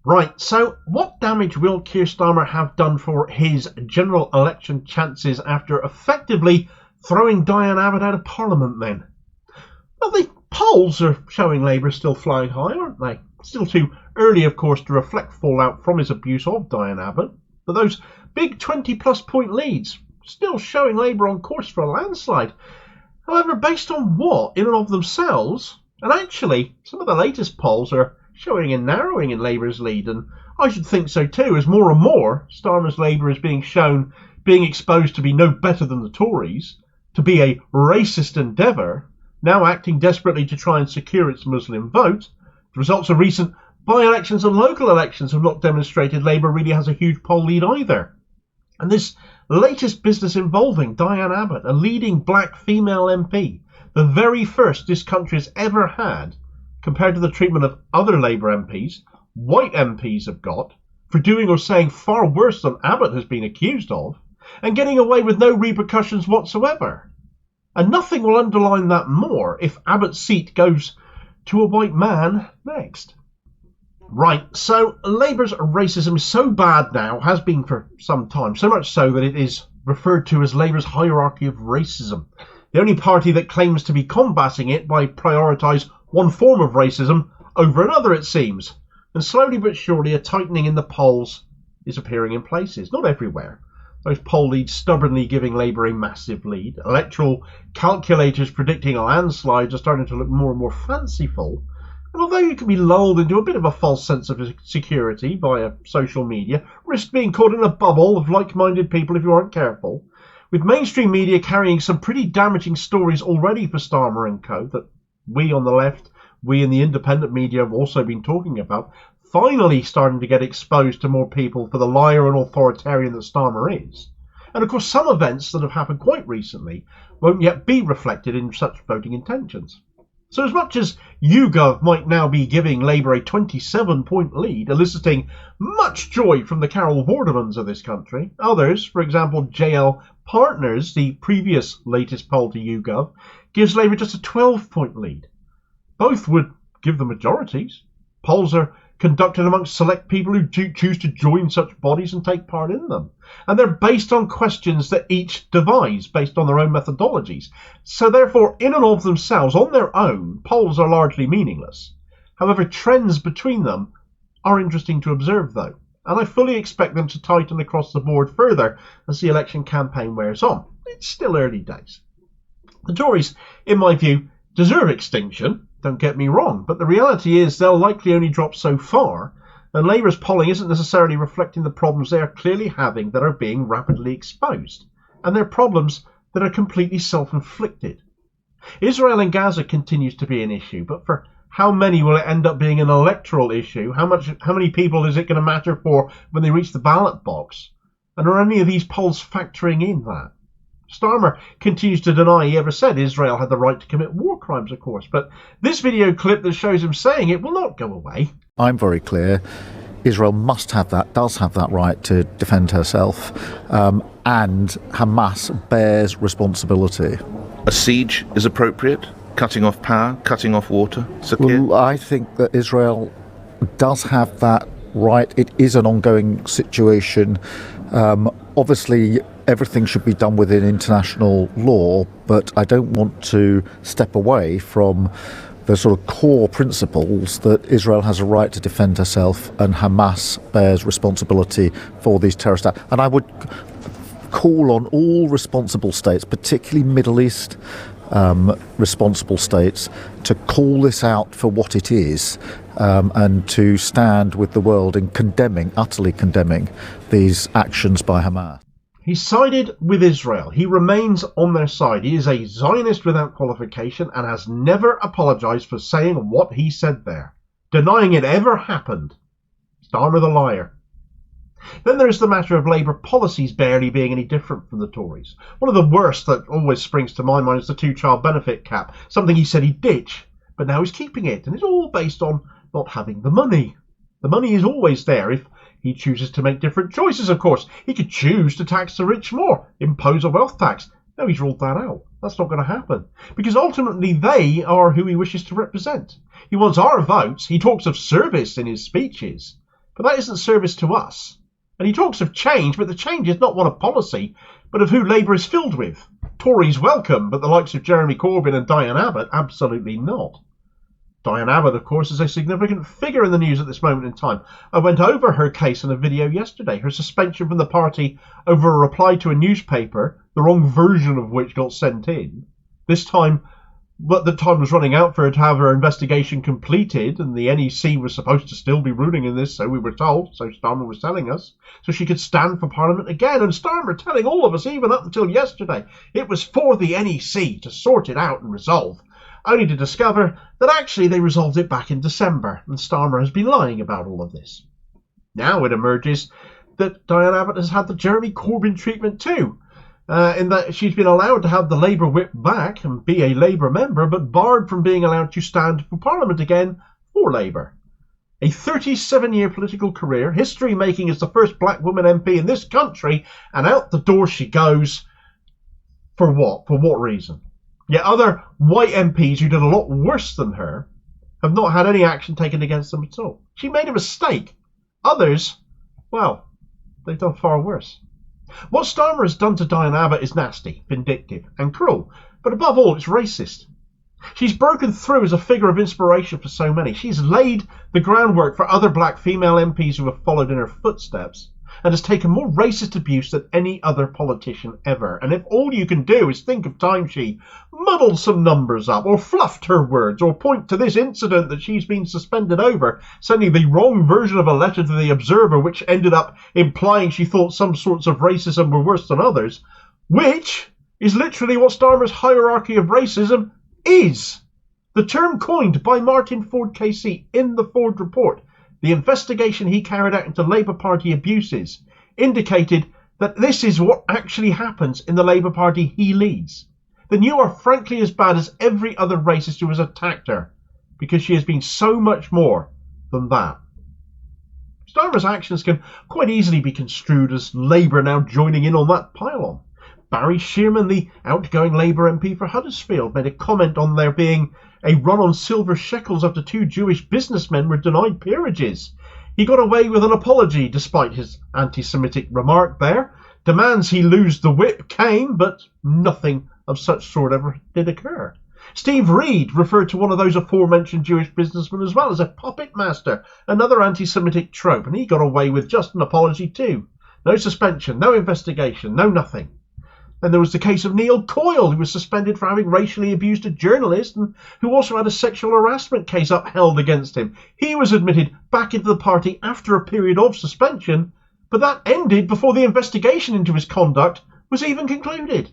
Right, so what damage will Keir Starmer have done for his general election chances after effectively throwing Diane Abbott out of Parliament then? Well, the polls are showing Labour still flying high, aren't they? Still too early, of course, to reflect fallout from his abuse of Diane Abbott, but those big 20-plus point leads still showing Labour on course for a landslide. However, based on what in and of themselves? And actually, some of the latest polls are showing a narrowing in Labour's lead, and I should think so too, as more and more Starmer's Labour is being exposed to be no better than the Tories, to be a racist endeavour, now acting desperately to try and secure its Muslim vote. The results of recent by-elections and local elections have not demonstrated Labour really has a huge poll lead either. And this latest business involving Diane Abbott, a leading black female MP, the very first this country has ever had, compared to the treatment of other Labour MPs, white MPs have got, for doing or saying far worse than Abbott has been accused of, and getting away with no repercussions whatsoever. And nothing will underline that more if Abbott's seat goes to a white man next. Right, so Labour's racism is so bad now, has been for some time, so much so that it is referred to as Labour's hierarchy of racism. The only party that claims to be combating it by prioritise one form of racism over another, it seems. And slowly but surely a tightening in the polls is appearing in places, not everywhere. Those poll leads stubbornly giving Labour a massive lead. Electoral calculators predicting a landslide are starting to look more and more fanciful. And although you can be lulled into a bit of a false sense of security via social media, risk being caught in a bubble of like-minded people if you aren't careful, with mainstream media carrying some pretty damaging stories already for Starmer and co that we on the left, we in the independent media have also been talking about, finally starting to get exposed to more people for the liar and authoritarian that Starmer is. And of course some events that have happened quite recently won't yet be reflected in such voting intentions. So as much as YouGov might now be giving Labour a 27-point lead, eliciting much joy from the Carol Vordermans of this country, others, for example JL Partners, the previous latest poll to YouGov, gives Labour just a 12-point lead. Both would give the majorities. Polls are conducted amongst select people who choose to join such bodies and take part in them. And they're based on questions that each devise based on their own methodologies. So therefore, in and of themselves, on their own, polls are largely meaningless. However, trends between them are interesting to observe though. And I fully expect them to tighten across the board further as the election campaign wears on. It's still early days. The Tories, in my view, deserve extinction, don't get me wrong, but the reality is they'll likely only drop so far, and Labour's polling isn't necessarily reflecting the problems they are clearly having that are being rapidly exposed, and they're problems that are completely self-inflicted. Israel and Gaza continues to be an issue, but for how many will it end up being an electoral issue? How many people is it going to matter for when they reach the ballot box? And are any of these polls factoring in that? Starmer continues to deny he ever said Israel had the right to commit war crimes, of course, but this video clip that shows him saying it will not go away. I'm very clear. Israel does have that right to defend herself, and Hamas bears responsibility. A siege is appropriate? Cutting off power, cutting off water? Well, I think that Israel does have that right. It is an ongoing situation. Obviously, everything should be done within international law, but I don't want to step away from the sort of core principles that Israel has a right to defend herself and Hamas bears responsibility for these terrorist acts. And I would call on all responsible states, particularly Middle East responsible states, to call this out for what it is, and to stand with the world in utterly condemning these actions by Hamas. He sided with Israel. He remains on their side. He is a Zionist without qualification and has never apologised for saying what he said there, denying it ever happened. Starmer the liar. Then there is the matter of Labour policies barely being any different from the Tories. One of the worst that always springs to my mind is the two-child benefit cap, something he said he'd ditch, but now he's keeping it, and it's all based on not having the money. The money is always there if he chooses to make different choices, of course. He could choose to tax the rich more, impose a wealth tax. No, he's ruled that out. That's not going to happen, because ultimately they are who he wishes to represent. He wants our votes. He talks of service in his speeches. But that isn't service to us. And he talks of change, but the change is not one of policy, but of who Labour is filled with. Tories welcome, but the likes of Jeremy Corbyn and Diane Abbott, absolutely not. Diane Abbott, of course, is a significant figure in the news at this moment in time. I went over her case in a video yesterday, her suspension from the party over a reply to a newspaper, the wrong version of which got sent in. This time, but the time was running out for her to have her investigation completed, and the NEC was supposed to still be ruling in this, so we were told, so Starmer was telling us, so she could stand for Parliament again. And Starmer telling all of us, even up until yesterday, it was for the NEC to sort it out and resolve, only to discover that actually they resolved it back in December, and Starmer has been lying about all of this. Now it emerges that Diane Abbott has had the Jeremy Corbyn treatment too, in that she's been allowed to have the Labour whip back and be a Labour member, but barred from being allowed to stand for Parliament again for Labour. A 37-year political career, history making as the first black woman MP in this country, and out the door she goes. For what? For what reason? Yet other white MPs who did a lot worse than her have not had any action taken against them at all. She made a mistake. Others, well, they've done far worse. What Starmer has done to Diane Abbott is nasty, vindictive and cruel, but above all it's racist. She's broken through as a figure of inspiration for so many. She's laid the groundwork for other black female MPs who have followed in her footsteps, and has taken more racist abuse than any other politician ever. And if all you can do is think of time she muddled some numbers up, or fluffed her words, or point to this incident that she's been suspended over, sending the wrong version of a letter to the Observer which ended up implying she thought some sorts of racism were worse than others, which is literally what Starmer's hierarchy of racism is. The term coined by Martin Ford KC in the Ford report, the investigation he carried out into Labour Party abuses, indicated that this is what actually happens in the Labour Party he leads. Then you are frankly as bad as every other racist who has attacked her, because she has been so much more than that. Starmer's actions can quite easily be construed as Labour now joining in on that pile-on. Barry Shearman, the outgoing Labour MP for Huddersfield, made a comment on there being a run on silver shekels after two Jewish businessmen were denied peerages. He got away with an apology despite his anti-Semitic remark there. Demands he lose the whip came, but nothing of such sort ever did occur. Steve Reed referred to one of those aforementioned Jewish businessmen as well as a puppet master, another anti-Semitic trope, and he got away with just an apology too. No suspension, no investigation, no nothing. Then there was the case of Neil Coyle, who was suspended for having racially abused a journalist and who also had a sexual harassment case upheld against him. He was admitted back into the party after a period of suspension, but that ended before the investigation into his conduct was even concluded.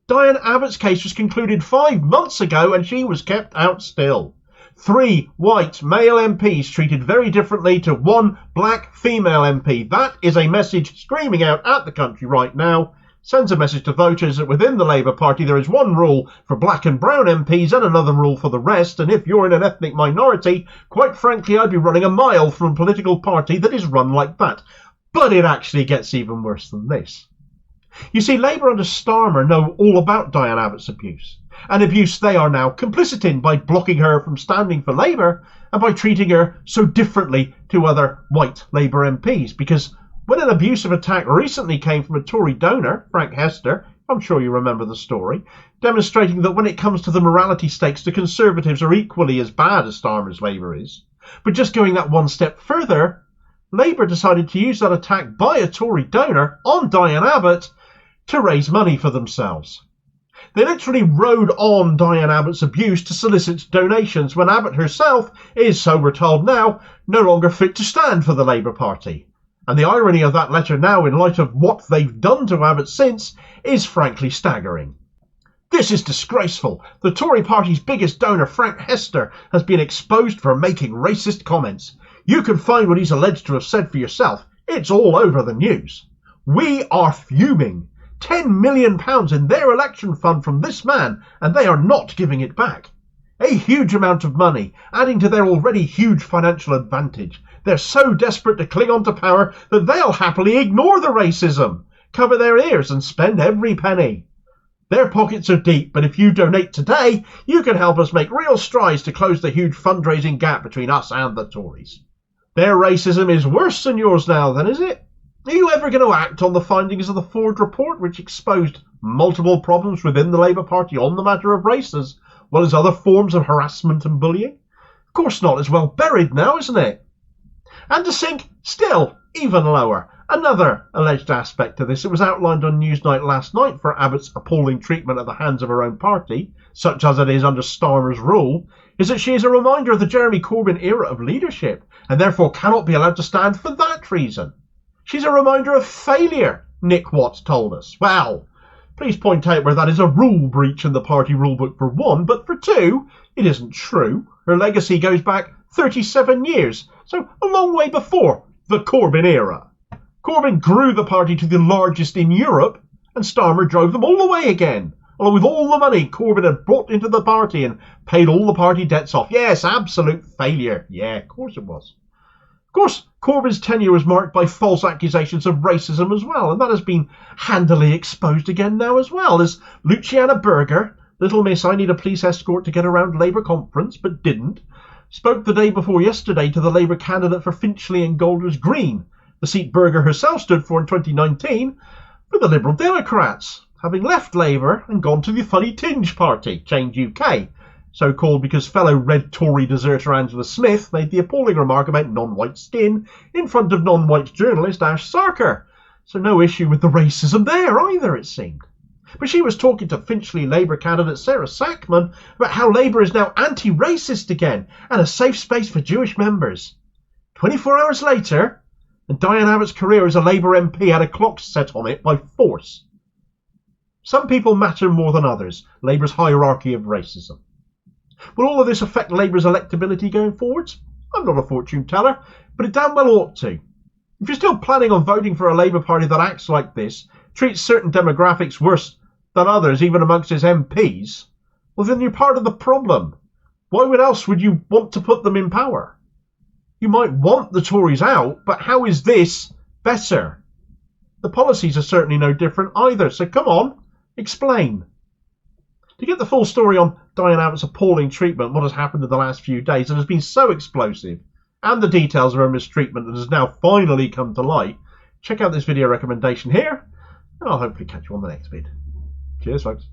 Diane Abbott's case was concluded 5 months ago and she was kept out still. 3 white male MPs treated very differently to 1 black female MP. That is a message screaming out at the country right now. Sends a message to voters that within the Labour Party there is one rule for black and brown MPs and another rule for the rest, and if you're in an ethnic minority, quite frankly I'd be running a mile from a political party that is run like that. But it actually gets even worse than this. You see, Labour under Starmer know all about Diane Abbott's abuse, an abuse they are now complicit in by blocking her from standing for Labour and by treating her so differently to other white Labour MPs, because when an abusive attack recently came from a Tory donor, Frank Hester, I'm sure you remember the story, demonstrating that when it comes to the morality stakes, the Conservatives are equally as bad as Starmer's Labour is. But just going that one step further, Labour decided to use that attack by a Tory donor on Diane Abbott to raise money for themselves. They literally rode on Diane Abbott's abuse to solicit donations when Abbott herself is, so we're told now, no longer fit to stand for the Labour Party. And the irony of that letter now, in light of what they've done to Abbott since, is frankly staggering. This is disgraceful. The Tory party's biggest donor, Frank Hester, has been exposed for making racist comments. You can find what he's alleged to have said for yourself. It's all over the news. We are fuming. £10 million in their election fund from this man, and they are not giving it back. A huge amount of money, adding to their already huge financial advantage. They're so desperate to cling on to power that they'll happily ignore the racism, cover their ears and spend every penny. Their pockets are deep, but if you donate today, you can help us make real strides to close the huge fundraising gap between us and the Tories. Their racism is worse than yours now, then, is it? Are you ever going to act on the findings of the Ford report, which exposed multiple problems within the Labour Party on the matter of race, as well as other forms of harassment and bullying? Of course not. It's well buried now, isn't it? And to sink still even lower, another alleged aspect to this that was outlined on Newsnight last night for Abbott's appalling treatment at the hands of her own party, such as it is under Starmer's rule, is that she is a reminder of the Jeremy Corbyn era of leadership, and therefore cannot be allowed to stand for that reason. She's a reminder of failure, Nick Watts told us. Well, please point out where that is a rule breach in the party rulebook for one, but for two, it isn't true. Her legacy goes back 37 years, so a long way before the Corbyn era. Corbyn grew the party to the largest in Europe, and Starmer drove them all the way again, along with all the money Corbyn had brought into the party and paid all the party debts off. Yes, absolute failure. Yeah, of course it was. Of course, Corbyn's tenure was marked by false accusations of racism as well, and that has been handily exposed again now as well, as Luciana Berger, little miss I need a police escort to get around Labour conference, but didn't, spoke the day before yesterday to the Labour candidate for Finchley and Golders Green, the seat Berger herself stood for in 2019, for the Liberal Democrats, having left Labour and gone to the Funny Tinge Party, Change UK, so called because fellow Red Tory deserter Angela Smith made the appalling remark about non-white skin in front of non-white journalist Ash Sarkar. So no issue with the racism there either, it seemed. But she was talking to Finchley Labour candidate Sarah Sackman about how Labour is now anti-racist again and a safe space for Jewish members. 24 hours later, and Diane Abbott's career as a Labour MP had a clock set on it by force. Some people matter more than others, Labour's hierarchy of racism. Will all of this affect Labour's electability going forwards? I'm not a fortune teller, but it damn well ought to. If you're still planning on voting for a Labour Party that acts like this, treats certain demographics worse than others, even amongst its MPs, well then you're part of the problem. Why else would you want to put them in power? You might want the Tories out, but how is this better? The policies are certainly no different either, so come on, explain. To get the full story on Diane Abbott's appalling treatment, what has happened in the last few days that has been so explosive, and the details of her mistreatment that has now finally come to light, check out this video recommendation here, and I'll hopefully catch you on the next vid. Cheers, folks.